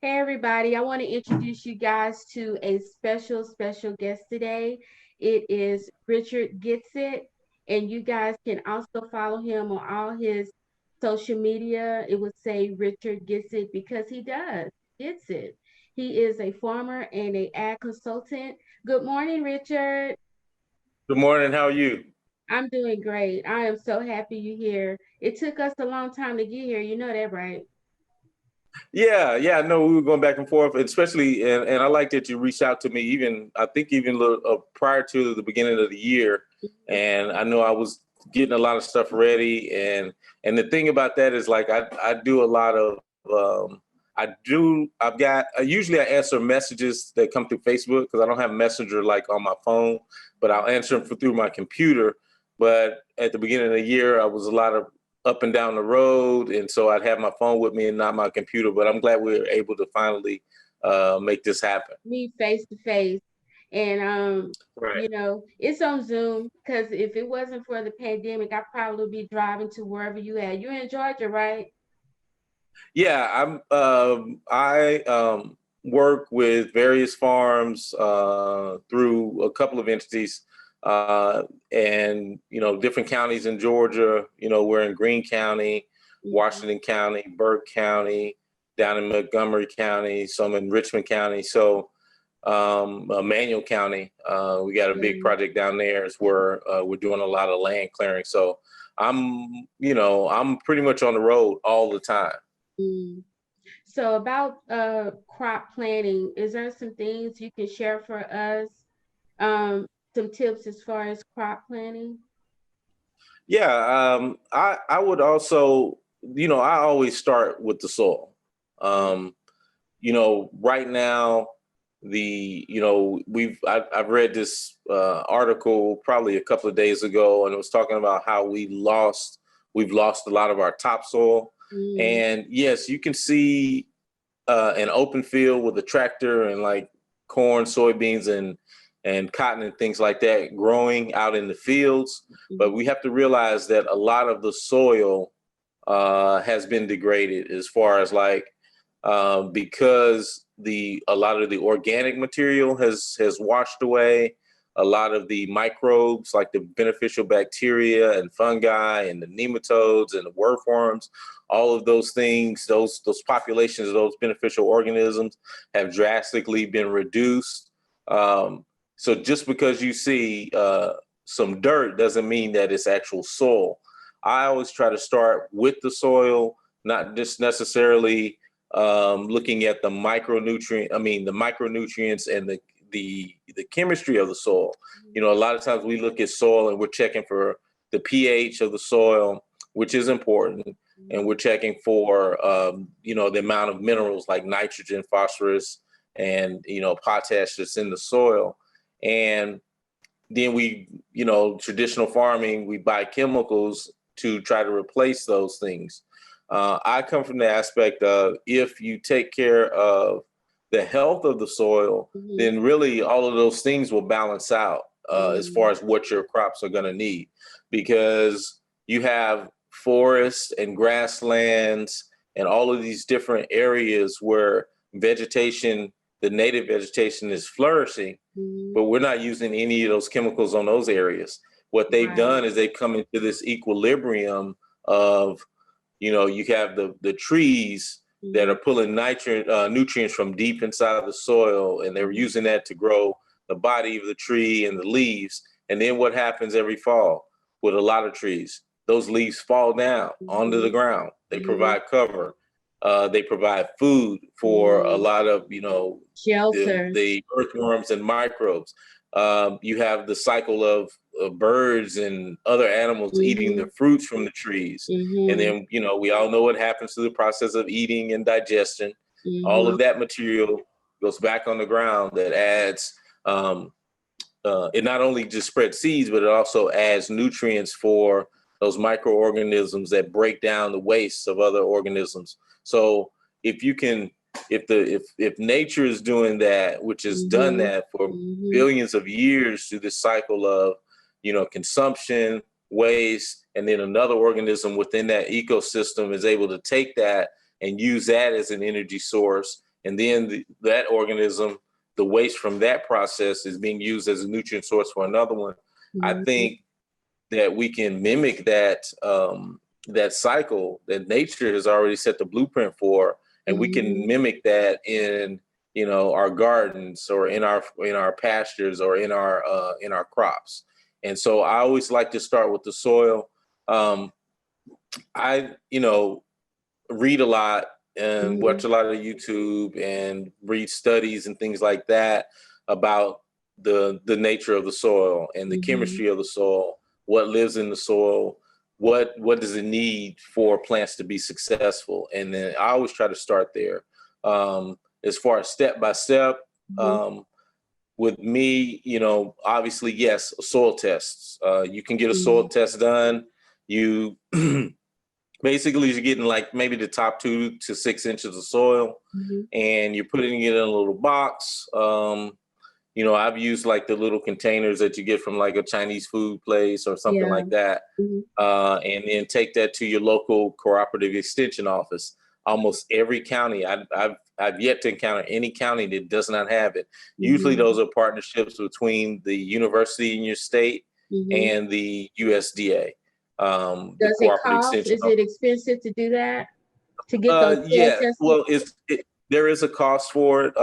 Hey everybody, I want to introduce you guys to a special guest today. It is Richard Getzit, and you guys can also follow him on all his social media. It would say Richard Getzit because he does. Getzit. He is a farmer and a ag consultant. Good morning, Richard. Good morning. How are you? I'm doing great. I am so happy you're here. It took us a long time to get here. You know that, right? Yeah. No, we were going back and forth, especially, and I like that you reached out to me. Even I think even a little, prior to the beginning of the year, and I know I was getting a lot of stuff ready, and the thing about that is like I do a lot of I've got usually I answer messages that come through Facebook because I don't have Messenger like on my phone, but I'll answer them through my computer. But at the beginning of the year, I was a lot of up and down the road, and so I'd have my phone with me and not my computer. But I'm glad we were able to finally make this happen. Meet face to face. And Right. it's on Zoom because if it wasn't for the pandemic, I probably would be driving to wherever you at. You're in Georgia, right? Yeah, I work with various farms through a couple of entities, and different counties in Georgia. We're in Greene County, Mhm. Washington County, Burke County, down in Montgomery County, some in Richmond County. So Manual County, we got a big Mm, project down there. Is where we're doing a lot of land clearing. So I'm pretty much on the road all the time. mm. So about crop planting, is there some things you can share for us? Some tips as far as crop planting? Yeah, I would also, I always start with the soil. Um, right now, I've read this article probably a couple of days ago, and it was talking about how we've lost a lot of our topsoil. Mm, And yes, you can see an open field with a tractor and like corn, soybeans, and cotton and things like that growing out in the fields. But mhm. we have to realize that a lot of the soil has been degraded as far as like because the a lot of the organic material has washed away. A lot of the microbes, like the beneficial bacteria and fungi and the nematodes and the wormworms, all of those things, those populations of those beneficial organisms have drastically been reduced. So just because you see some dirt doesn't mean that it's actual soil. I always try to start with the soil, not just necessarily looking at the the micronutrients and the chemistry of the soil. A lot of times we look at soil and we're checking for the pH of the soil, which is important, and we're checking for the amount of minerals like nitrogen, phosphorus, and potash that's in the soil. And then traditional farming, we buy chemicals to try to replace those things. I come from the aspect of if you take care of the health of the soil, Mhm, then really all of those things will balance out as far mhm, as what your crops are going to need, because you have forests and grasslands and all of these different areas where vegetation, the native vegetation, is flourishing, mhm. but we're not using any of those chemicals on those areas. What they've Right. done is they've come into this equilibrium of, you have the trees that are Mhm, pulling nutrients from deep inside of the soil, and they're mhm, using that to grow the body of the tree and the leaves. And then what happens every fall with a lot of trees? Those leaves fall down onto the mhm, ground. They mhm, provide cover. They provide food for a mhm. lot of, Shelter. the earthworms and microbes. You have the cycle of birds and other animals eating the Mhm, fruits from the trees. And mhm, then, we all know what happens to the process of eating and digestion. All mhm. of that material goes back on the ground that adds, it not only just spreads seeds, but it also adds nutrients for those microorganisms that break down the wastes of other organisms. So if you can, if nature is doing that, which has done Mhm, that for mhm. billions of years through this cycle of, consumption, waste, and then another organism within that ecosystem is able to take that and use that as an energy source and then that organism, the waste from that process is being used as a nutrient source for another one. I think that we can mimic that that cycle that nature has already set the blueprint for, and we can mimic that in our gardens or in our pastures or in our crops. And so I always like to start with the soil. I read a lot and watch a lot of YouTube and read studies and things like that about the nature of the soil and the chemistry of the soil, what lives in the soil, what does it need for plants to be successful. And then I always try to start there. As far as step by step, with me, obviously, yes, soil tests. You can get a soil test done. You basically, you're getting like maybe the top 2 to 6 inches of soil, and you're putting it in a little box. I've used like the little containers that you get from like a Chinese food place or something like that, and then take that to your local cooperative extension office. Almost every county, I've yet to encounter any county that does not have it. Usually, those are partnerships between the university in your state and the USDA. Does it cost? Is it expensive to do that? To get those yeah, well, there is a cost for it.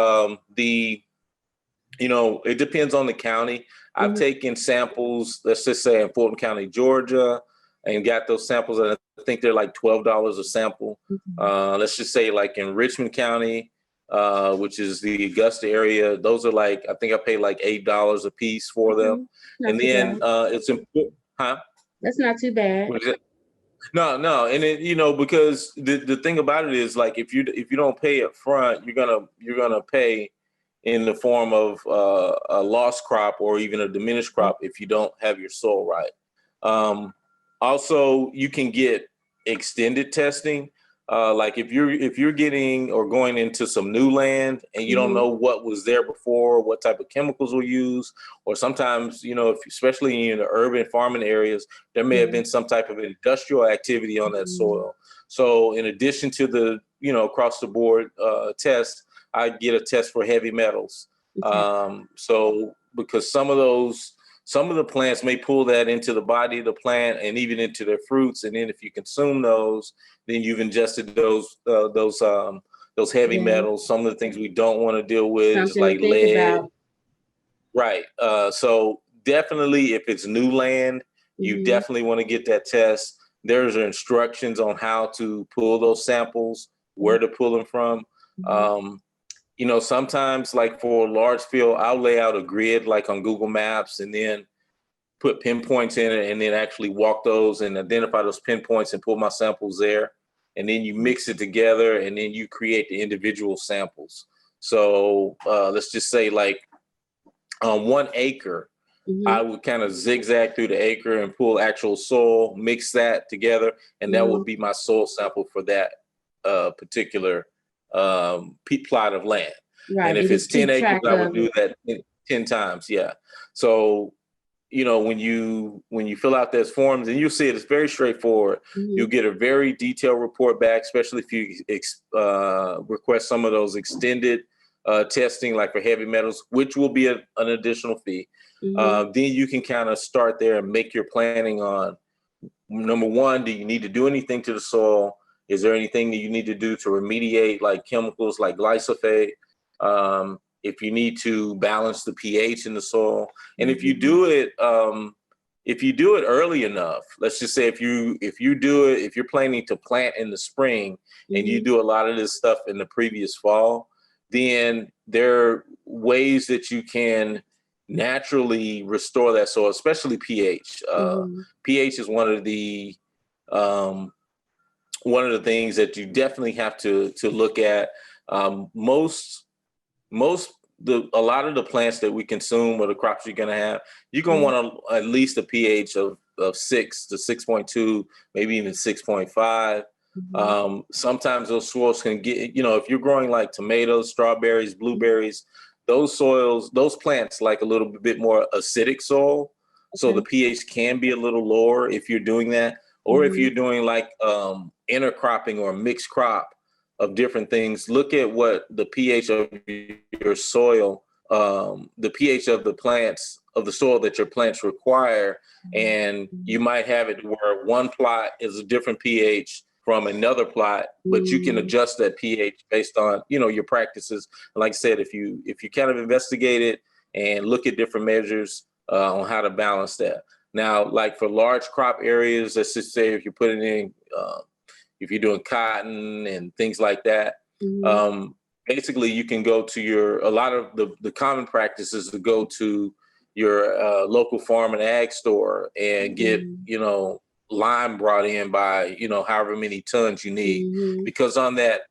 It depends on the county. I've taken samples, let's just say in Fulton County, Georgia, and got those samples, and I think they're like $12 a sample. Let's just say like in Richmond County, which is the Augusta area, those are like, I think I paid like $8 a piece for them. And then it's important, huh? That's not too bad. No, and it, because the thing about it is like if you don't pay up front, you're gonna pay in the form of a lost crop or even a diminished crop if you don't have your soil right. Also, you can get extended testing. Like if you're getting or going into some new land and you don't know what was there before, what type of chemicals were used, or sometimes, especially in the urban farming areas, there may have been some type of industrial activity on that soil. So in addition to the, across the board test, I get a test for heavy metals. So because some of the plants may pull that into the body of the plant and even into their fruits. And then if you consume those, then you've ingested those heavy metals. Some of the things we don't want to deal with is like lead. Right. So definitely if it's new land, you definitely want to get that test. There's instructions on how to pull those samples, where to pull them from. Sometimes like for a large field, I'll lay out a grid like on Google Maps and then put pinpoints in it and then actually walk those and identify those pinpoints and pull my samples there. And then you mix it together and then you create the individual samples. So let's just say like on 1 acre, I would kind of zigzag through the acre and pull actual soil, mix that together, and that would be my soil sample for that particular plot of land. Right. And if it's 10 acres, I would do that 10 times. Yeah. So, when you fill out those forms, and you'll see it's very straightforward. You'll get a very detailed report back, especially if you request some of those extended testing, like for heavy metals, which will be an additional fee. Then you can kind of start there and make your planning on, number one, do you need to do anything to the soil? Is there anything that you need to do to remediate, like chemicals like glyphosate? If you need to balance the pH in the soil, and if you do it early enough, let's just say if you're planning to plant in the spring and you do a lot of this stuff in the previous fall, then there are ways that you can naturally restore that soil, especially pH. pH is one of the things that you definitely have to look at. A lot of the plants that we consume or the crops you're going to have, you're going to want at least a pH of 6 to 6.2, maybe even 6.5. Sometimes those soils can get, if you're growing like tomatoes, strawberries, blueberries, those plants like a little bit more acidic soil. So the pH can be a little lower if you're doing that. Or if you're doing like intercropping or mixed crop, different things. Look at what the pH of your soil, the pH of the plants, of the soil that your plants require. And you might have it where one plot is a different pH from another plot, but you can adjust that pH based on, your practices. And like I said, if you kind of investigate it and look at different measures on how to balance that. Now, like for large crop areas, let's just say if you're putting in, if you're doing cotton and things like that, basically you can go to a lot of the common practices to go to your local farm and ag store and get, lime brought in by, however many tons you need, because on that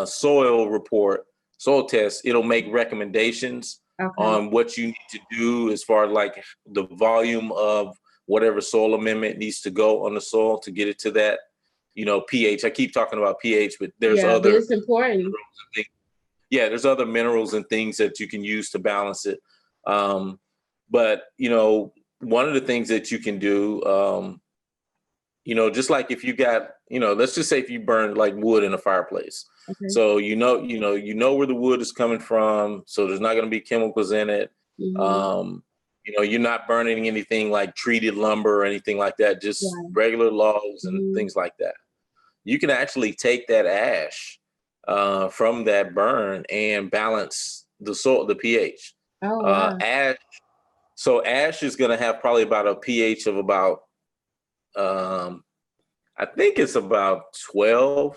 soil test, it'll make recommendations on what you need to do as far as like the volume of whatever soil amendment needs to go on the soil to get it to that, pH. I keep talking about pH, but there's other. But it's important. Yeah, there's other minerals and things that you can use to balance it. But one of the things that you can do, just like if you got, let's just say if you burn like wood in a fireplace. Okay. So you know where the wood is coming from. So there's not going to be chemicals in it. You're not burning anything like treated lumber or anything like that, just regular logs and things like that. You can actually take that ash from that burn and balance the soil, the pH. Oh, wow. Ash is going to have probably about a pH of about, I think it's about 12.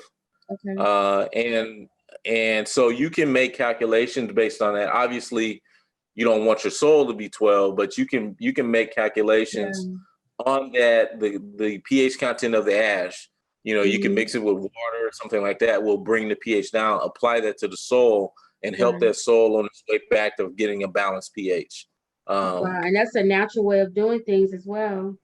Okay. And so you can make calculations based on that. Obviously, you don't want your soil to be 12, but you can make calculations on that, the pH content of the ash. You can mix it with water or something like that. Will bring the pH down, apply that to the soil, and help that soil on its way back to getting a balanced pH. Wow, and that's a natural way of doing things as well.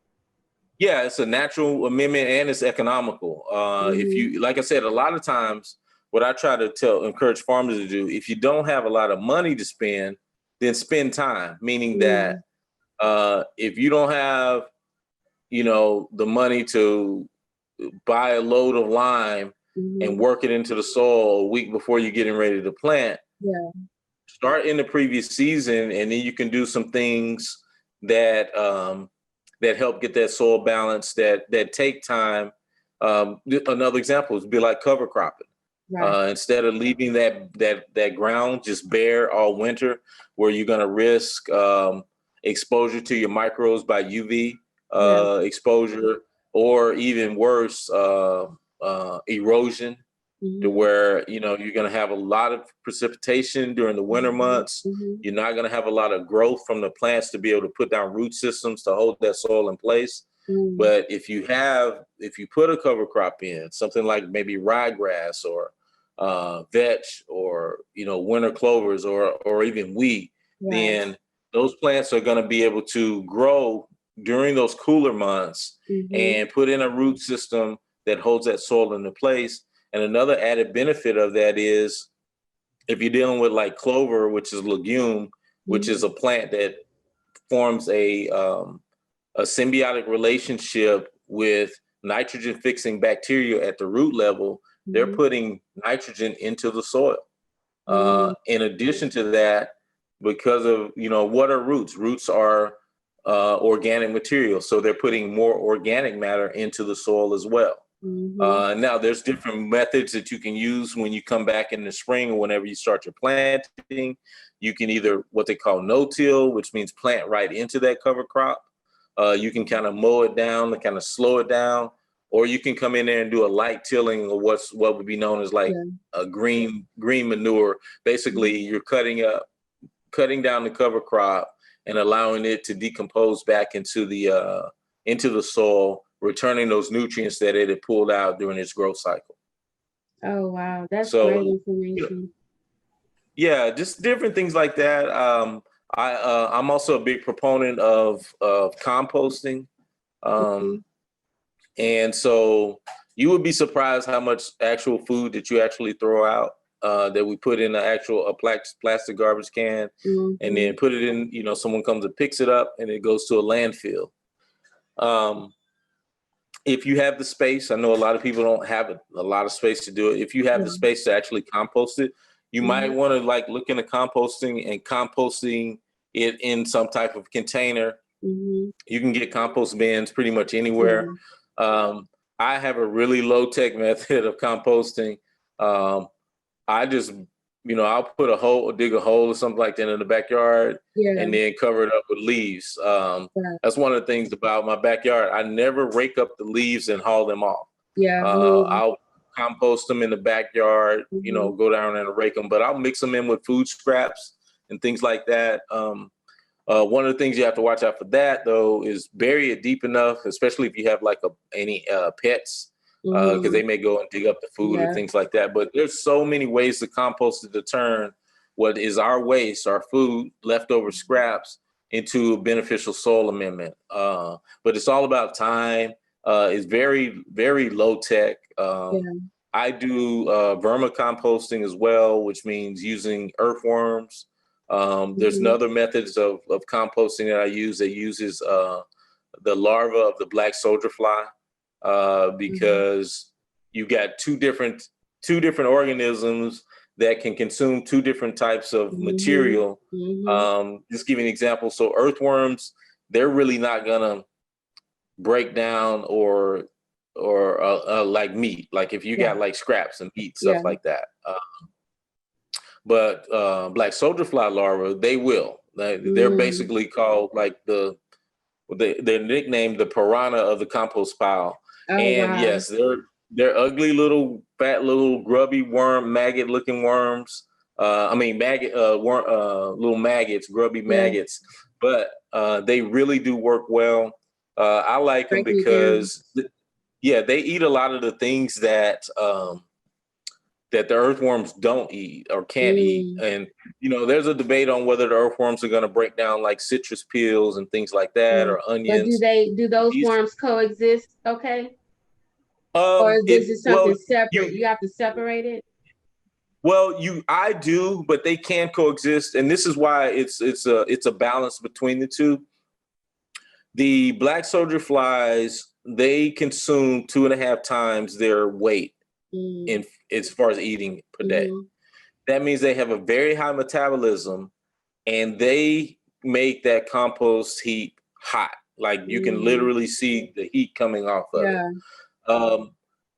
Yeah, it's a natural amendment and it's economical. If you, like I said, a lot of times what I try to encourage farmers to do, if you don't have a lot of money to spend, then spend time, meaning that if you don't have, the money to buy a load of lime and work it into the soil a week before you're getting ready to plant, start in the previous season, and then you can do some things that that help get that soil balance that take time. Another example would be like cover cropping. Right. Instead of leaving that ground just bare all winter, where you're going to risk exposure to your microbes by UV exposure, or even worse, erosion, to where you're going to have a lot of precipitation during the winter months. You're not going to have a lot of growth from the plants to be able to put down root systems to hold that soil in place. But if you put a cover crop in, something like maybe ryegrass or vetch, or winter clovers, or even wheat, then those plants are going to be able to grow during those cooler months and put in a root system that holds that soil into place. And another added benefit of that is if you're dealing with like clover, which is legume, which is a plant that forms a symbiotic relationship with nitrogen fixing bacteria at the root level, they're putting nitrogen into the soil. In addition to that, because of, what are roots? Roots are organic material. So they're putting more organic matter into the soil as well. Now there's different methods that you can use when you come back in the spring or whenever you start your planting. You can either what they call no-till, which means plant right into that cover crop. You can kind of mow it down and kind of slow it down, or you can come in there and do a light tilling, or what would be known as like a green manure. Basically, you're cutting down the cover crop and allowing it to decompose back into the soil, returning those nutrients that it had pulled out during its growth cycle. Oh, wow. That's great information. Yeah, just different things like that. I'm also a big proponent of composting. And so you would be surprised how much actual food that you actually throw out, that we put in a plastic garbage can, and then put it in, someone comes and picks it up and it goes to a landfill. if you have the space, I know a lot of people don't have a lot of space to do it. If you have the space to actually compost it, you might want to like look into composting and composting it in some type of container. You can get compost bins pretty much anywhere. I have a really low tech method of composting. I just, I'll put dig a hole or something like that in the backyard and then cover it up with leaves. That's one of the things about my backyard. I never rake up the leaves and haul them off. I'll compost them in the backyard, go down and rake them, but I'll mix them in with food scraps and things like that. One of the things you have to watch out for that, though, is bury it deep enough, especially if you have like any pets, because they may go and dig up the food or things like that. But there's so many ways to compost to turn what is our waste, our food, leftover scraps, into a beneficial soil amendment. But it's all about time. It's very, very low tech. I do vermicomposting as well, which means using earthworms. There's other methods of composting that I use that uses the larva of the black soldier fly, because you got two different organisms that can consume two different types of material. Just give you an example. So earthworms, they're really not gonna break down or like meat. Like if you got like scraps and meat, stuff like that. But black soldier fly larvae, they will. They're basically called like they're nicknamed the piranha of the compost pile. Yes, they're ugly little fat little grubby maggot looking worms. Little maggots, grubby maggots. But they really do work well. I like them because they eat a lot of the things that that the earthworms don't eat or can't eat. And, there's a debate on whether the earthworms are going to break down like citrus peels and things like that, or onions. But do those worms coexist? Okay. Or is it something separate? You have to separate it? Well, I do, but they can coexist. And this is why it's a balance between the two. The black soldier flies, they consume 2.5 times their weight in as far as eating per day. That means they have a very high metabolism, and they make that compost heap hot. Like you can literally see the heat coming off of it.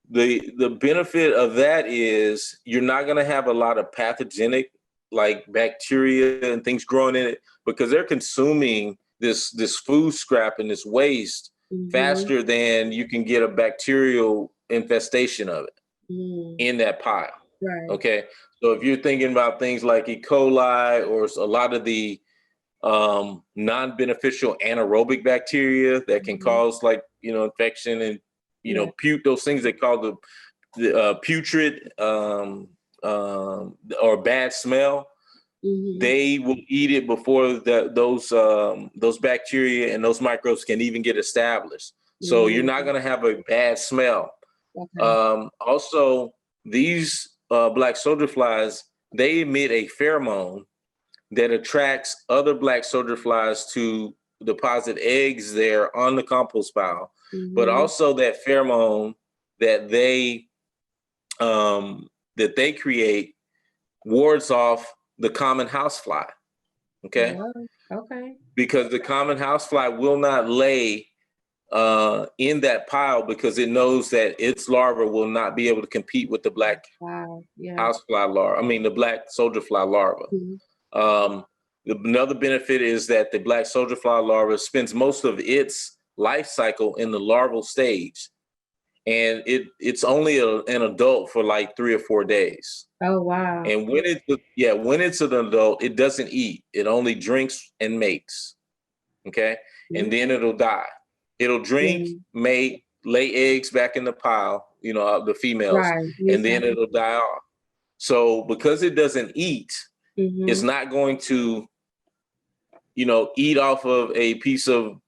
The benefit of that is you're not going to have a lot of pathogenic like bacteria and things growing in it, because they're consuming this food scrap and this waste faster than you can get a bacterial infestation of it in that pile. Okay. So if you're thinking about things like E. coli or a lot of the non-beneficial anaerobic bacteria that can cause like, infection and, those things they call the putrid or bad smell, they will eat it before those bacteria and those microbes can even get established. So you're not going to have a bad smell. Also, these black soldier flies, they emit a pheromone that attracts other black soldier flies to deposit eggs there on the compost pile. But also that pheromone that they create wards off the common housefly. Okay. Because the common housefly will not lay in that pile because it knows that its larva will not be able to compete with the black housefly larva. The black soldier fly larva. Another benefit is that the black soldier fly larva spends most of its life cycle in the larval stage, and it's only an adult for like 3 or 4 days. And when it's an adult, it doesn't eat. It only drinks and mates. Okay. And then it'll die. It'll drink, mate, lay eggs back in the pile, the females, and then it'll die off. So because it doesn't eat, it's not going to, eat off of a piece of,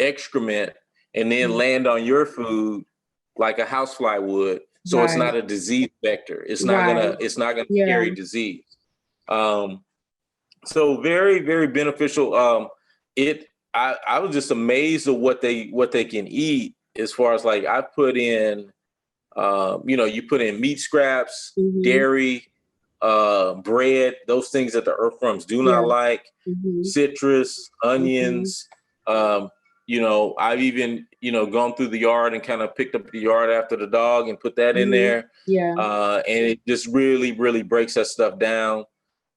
excrement and then land on your food like a housefly would. So it's not a disease vector. It's not gonna carry disease. So very, very beneficial. I was just amazed at what they can eat. as far as like I put in, you put in meat scraps, dairy, bread, those things that the earthworms do not like, citrus, onions. I've even, gone through the yard and kind of picked up the yard after the dog and put that in there. Yeah. And it just really, really breaks that stuff down.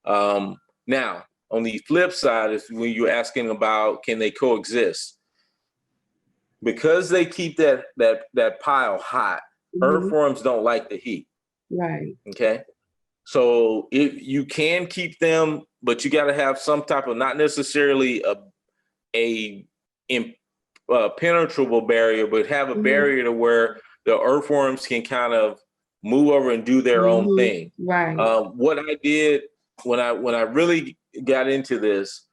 Now, on the flip side, is when you're asking about can they coexist, because they keep that pile hot. Earthworms don't like the heat. Right. Okay. So you can keep them, but you got to have some type of, not necessarily a impenetrable barrier, but have a barrier to where the earthworms can kind of move over and do their own thing. Right. What I did when I really got into this,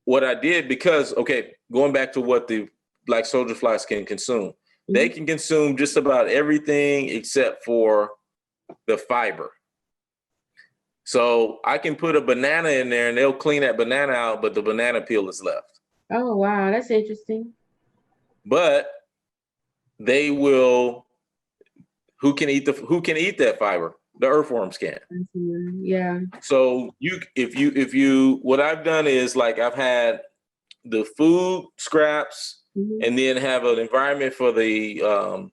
what I did, because, okay, going back to what the black soldier flies can consume, they can consume just about everything except for the fiber. So I can put a banana in there and they'll clean that banana out, but the banana peel is left. Oh, wow. That's interesting. But they will, who can eat that fiber? The earthworms can. Yeah. So what I've done is, like, I've had the food scraps and then have an environment for the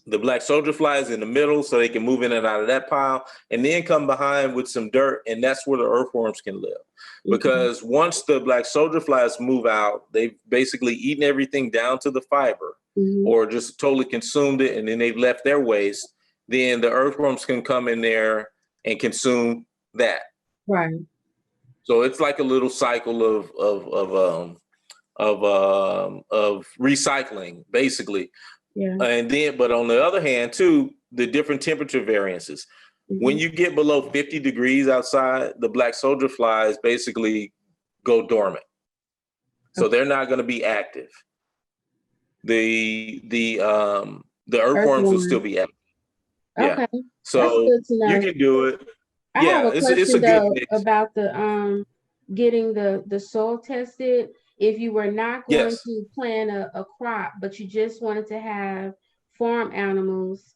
black soldier flies in the middle so they can move in and out of that pile, and then come behind with some dirt, and that's where the earthworms can live. Because once the black soldier flies move out, they've basically eaten everything down to the fiber or just totally consumed it, and then they've left their waste. Then the earthworms can come in there and consume that. Right. So it's like a little cycle of recycling, basically. Yeah. And then, but on the other hand, too, the different temperature variances. When you get below 50 degrees outside, the black soldier flies basically go dormant. So they're not going to be active. The earthworms will still be active. Yeah. Okay. So you can do it. I have a question it's a though good mix. about the getting the soil tested. If you were not going to plant a crop, but you just wanted to have farm animals,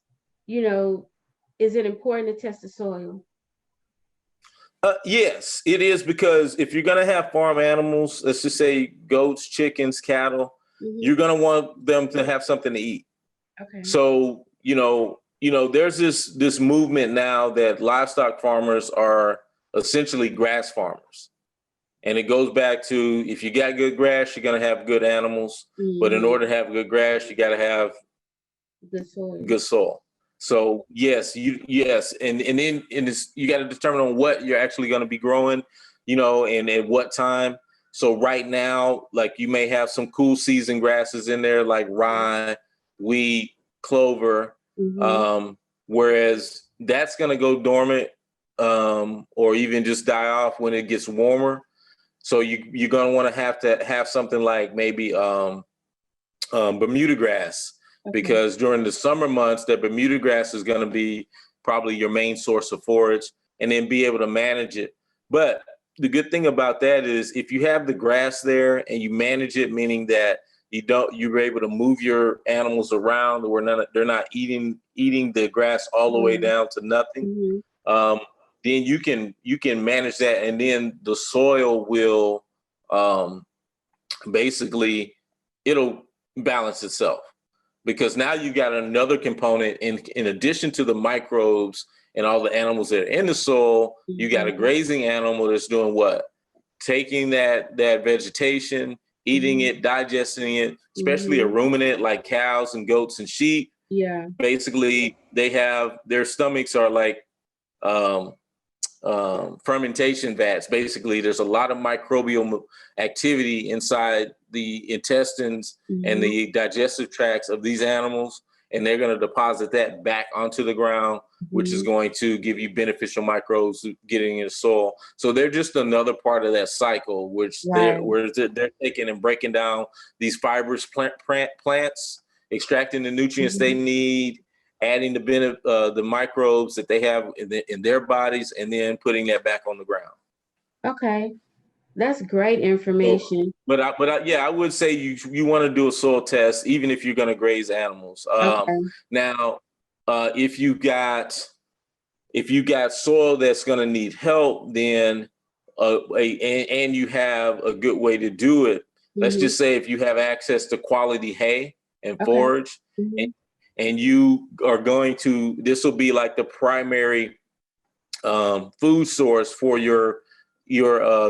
is it important to test the soil? Yes, it is, because if you're going to have farm animals, let's just say goats, chickens, cattle, you're going to want them to have something to eat. Okay. So, there's this movement now that livestock farmers are essentially grass farmers. And it goes back to, if you got good grass, you're going to have good animals. But in order to have good grass, you got to have good soil. So yes, and then you got to determine on what you're actually going to be growing, and at what time. So right now, like, you may have some cool season grasses in there, like rye, wheat, clover, whereas that's going to go dormant or even just die off when it gets warmer. So you're going to want to have something like maybe Bermuda grass, because during the summer months, that Bermuda grass is going to be probably your main source of forage, and then be able to manage it. But the good thing about that is, if you have the grass there and you manage it, meaning that you're able to move your animals around, where they're not eating the grass all the way down to nothing. Then you can manage that, and then the soil will basically, it'll balance itself, because now you got another component in addition to the microbes and all the animals that are in the soil. You got a grazing animal that's doing what? Taking that vegetation, eating it, digesting it, especially a ruminant like cows and goats and sheep. Yeah. Basically, their stomachs are like fermentation vats. Basically, there's a lot of microbial activity inside the intestines and the digestive tracts of these animals, and they're going to deposit that back onto the ground, which is going to give you beneficial microbes getting in the soil. So they're just another part of that cycle, which they're taking and breaking down these fibrous plants, extracting the nutrients they need, adding the microbes that they have in their bodies, and then putting that back on the ground. Okay. That's great So, information. yeah, I would say you want to do a soil test, even if you're going to graze animals. Okay. Now, if you got soil that's going to need help, then and you have a good way to do it. Let's Mm-hmm. just say if you have access to quality hay and Okay. forage, Mm-hmm. and you are going to, this will be like the primary food source for your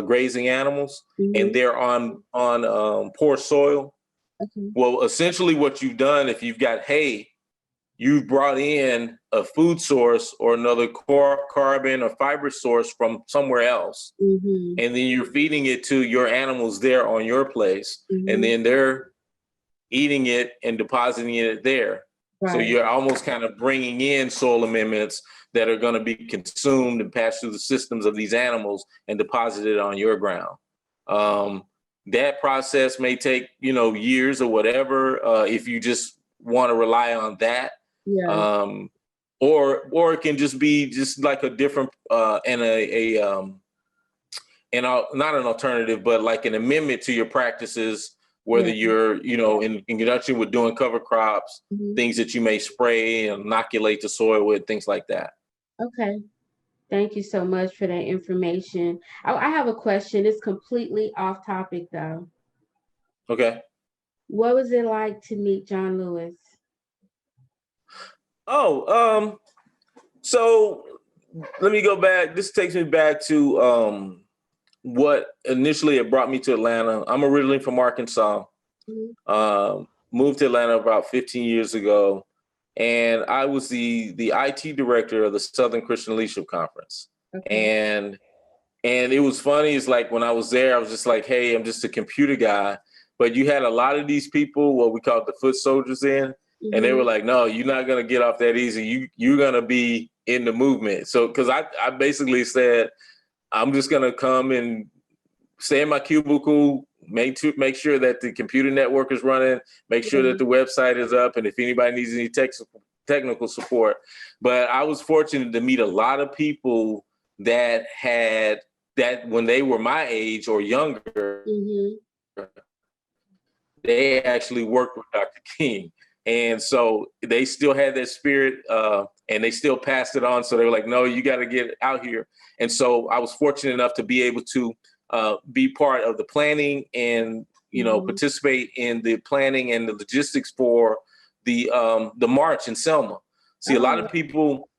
grazing animals, and Mm-hmm. they're on poor soil. Okay. Well, essentially, what you've done, if you've got hay, you've brought in a food source or another carbon or fiber source from somewhere else, Mm-hmm. and then you're feeding it to your animals there on your place, and Mm-hmm. then they're eating it and depositing it there. So Right. you're almost kind of bringing in soil amendments that are going to be consumed and passed through the systems of these animals and deposited on your ground. Um, that process may take, years or whatever, if you just want to rely on that. Yeah. Um, or it can just be just like a different not an alternative, but like an amendment to your practices, whether Yeah. you're, in conjunction with doing cover crops, Mm-hmm. things that you may spray and inoculate the soil with, things like that. Okay. Thank you so much for that information. I have a question. It's completely off topic though. Okay. What was it like to meet John Lewis? Oh, so let me go back. This takes me back to what initially it brought me to Atlanta. I'm originally from Arkansas. Mm-hmm. Moved to Atlanta about 15 years ago, and I was the IT director of the Southern Christian Leadership Conference. Okay. And it was funny. It's like when I was there, I was just like, hey, I'm just a computer guy. But you had a lot of these people, what we call the foot soldiers in, and they Mm-hmm. were like, no, you're not gonna get off that easy. You're gonna be in the movement. So because I basically said, I'm just gonna come and stay in my cubicle, make sure that the computer network is running, make sure Yeah. that the website is up, and if anybody needs any technical support. But I was fortunate to meet a lot of people that had that when they were my age or younger, Mm-hmm. they actually worked with Dr. King. And so they still had that spirit and they still passed it on. So they were like, no, you got to get out here. And so I was fortunate enough to be able to be part of the planning and, Mm-hmm. participate in the planning and the logistics for the march in Selma. See, a lot Oh. of people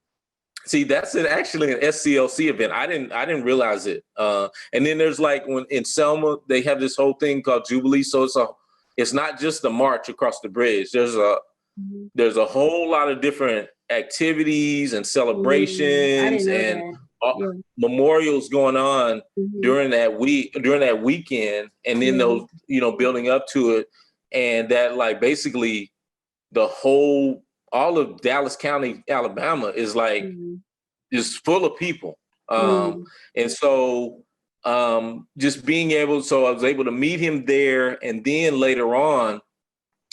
see that's actually an SCLC event. I didn't realize it. And then there's like when in Selma, they have this whole thing called Jubilee. So it's not just the march across the bridge. Mm-hmm. There's a whole lot of different activities and Mm-hmm. I celebrations didn't know and that. Yeah. memorials going on Mm-hmm. during that weekend, and then Yeah. those building up to it, and that like basically the whole all of Dallas County, Alabama is like Mm-hmm. is full of people. Mm-hmm. And so just being able, so I was able to meet him there. And then later on,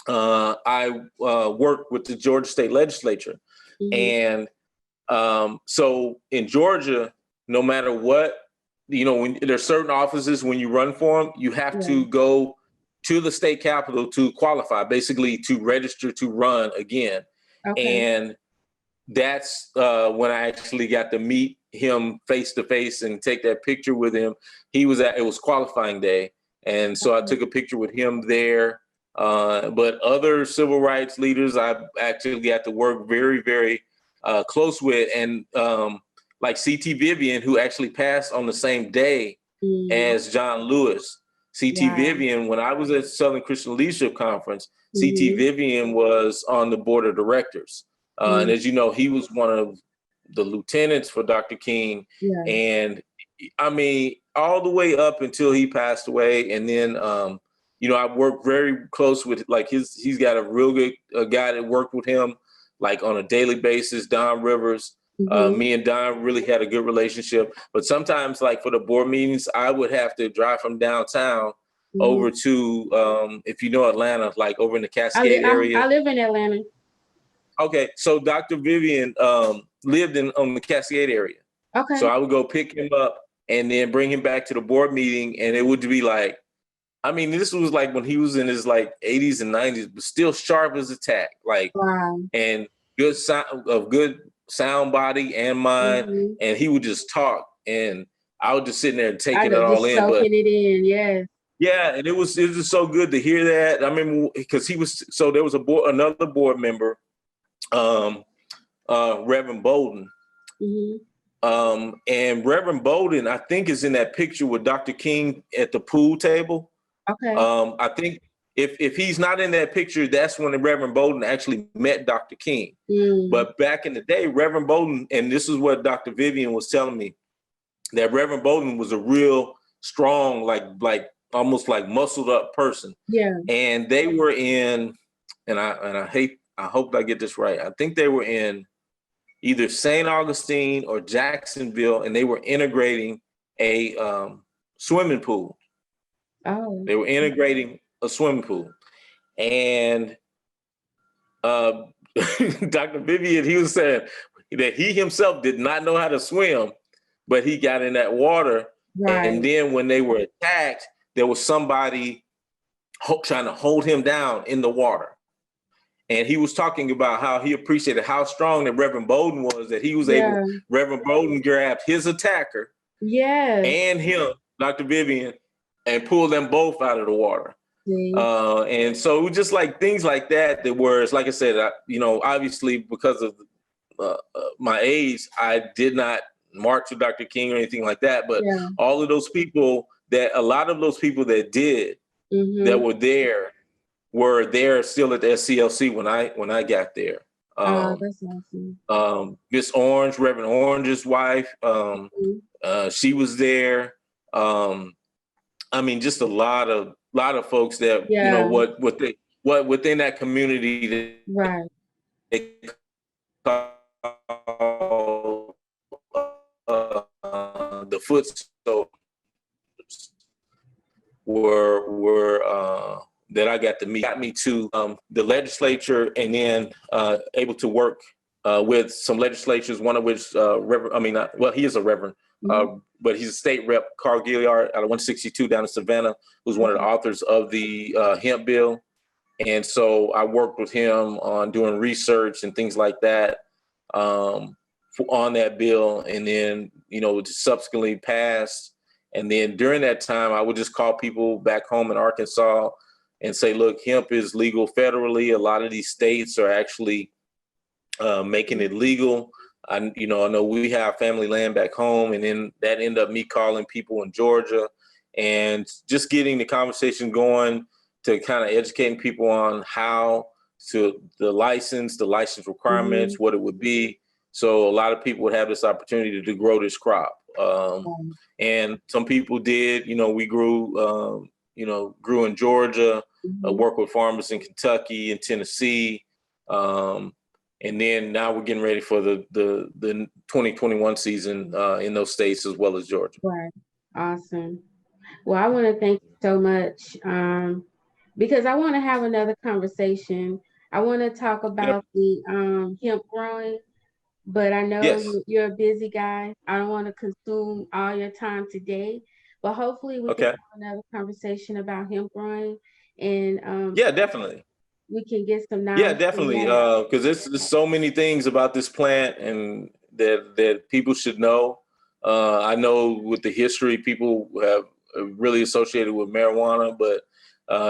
I worked with the Georgia State Legislature. Mm-hmm. And so in Georgia, no matter what, when there's certain offices, when you run for them, you have Yeah. to go to the state capitol to qualify, basically to register to run again. Okay. And that's when I actually got to meet him face to face and take that picture with him. It was qualifying day. And so I Okay. took a picture with him there. But other civil rights leaders, I actually got to work very, very close with. And like C.T. Vivian, who actually passed on the same day Mm-hmm. as John Lewis. C.T. Wow. Vivian, when I was at Southern Christian Leadership Conference, C.T. Mm-hmm. Vivian was on the board of directors. And Mm-hmm. as you know, he was one of the lieutenants for Dr. King. Yeah. And I mean, all the way up until he passed away. And then, I worked very close with like he's got a real good guy that worked with him like on a daily basis, Don Rivers. Mm-hmm. Me and Don really had a good relationship. But sometimes like for the board meetings, I would have to drive from downtown Mm-hmm. over to, if you know Atlanta, like over in the I, li- Cascade I area. I live in Atlanta. Okay, so Dr. Vivian lived on the Cascade area. So Okay. I would go pick him up and then bring him back to the board meeting, and it would be like, I mean, this was like when he was in his like 80s and 90s, but still sharp as a tack, like, Wow. and good sound body and mind, Mm-hmm. and he would just talk, and I was just sitting there I taking know, it all just in. But soaking it in. Yes. yeah, and it was just so good to hear that. I remember because there was another board member, Reverend Bolden. Mm-hmm. And Reverend Bolden, I think, is in that picture with Dr. King at the pool table. Okay. I think if he's not in that picture, that's when the Reverend Bolden actually met Dr. King. But back in the day, Reverend Bolden, and this is what Dr. Vivian was telling me, that Reverend Bolden was a real strong, like almost like muscled up person. Yeah. And they were in, and I hope I get this right. I think they were in either St. Augustine or Jacksonville, and they were integrating a swimming pool. Oh. They were integrating a swimming pool. And Dr. Vivian, he was saying that he himself did not know how to swim, but he got in that water. Right. And then when they were attacked, there was somebody trying to hold him down in the water. And he was talking about how he appreciated how strong that Reverend Bolden was, that he was able, Reverend Bolden grabbed his attacker and him, Dr. Vivian, and pulled them both out of the water. And so it was just like things like that were, like I said, obviously because of my age, I did not march with Dr. King or anything like that. But all of those people a lot of those people that did, that were there still at the SCLC when I got there. That's awesome. Miss Orange, Reverend Orange's wife, she was there. I mean, just a lot of folks that what within that community that they call the foot soldiers were that I got to meet. Got me to the legislature, and then able to work with some legislatures, one of which he is a reverend, but he's a state rep, Carl Gilliard out of 162 down in Savannah, who's one of the authors of the hemp bill. And so I worked with him on doing research and things like that on that bill, and then it subsequently passed. And then during that time, I would just call people back home in Arkansas and say, look, hemp is legal federally. A lot of these states are actually making it legal. I know we have family land back home, and then that ended up me calling people in Georgia and just getting the conversation going to kind of educating people on how to the license requirements, what it would be. So a lot of people would have this opportunity to grow this crop. And some people did, we grew, grew in Georgia, work with farmers in Kentucky and Tennessee. And then now we're getting ready for the 2021 season in those states as well as Georgia. Right. Awesome. Well, I want to thank you so much because I want to have another conversation. I want to talk about the hemp growing, but I know you're a busy guy. I don't want to consume all your time today, but hopefully we can have another conversation about hemp growing, and definitely. We can get some knowledge. Yeah, definitely. Because there's so many things about this plant and that people should know. I know with the history, people have really associated with marijuana, but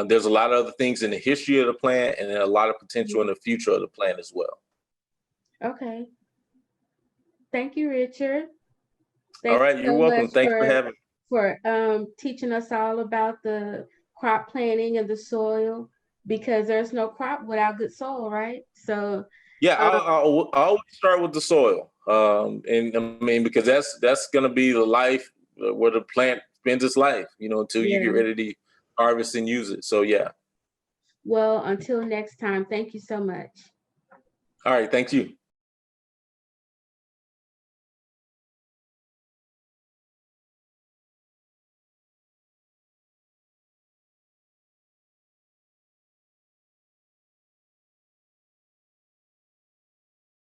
there's a lot of other things in the history of the plant and a lot of potential in the future of the plant as well. Okay. Thank you, Richard. All right, you're welcome. Thanks for having me. For teaching us all about the crop planting and the soil, because there's no crop without good soil, right? So yeah, I always start with the soil, and I mean because that's going to be the life where the plant spends its life, until you get ready to harvest and use it. So yeah. Well, until next time, thank you so much. All right, thank you.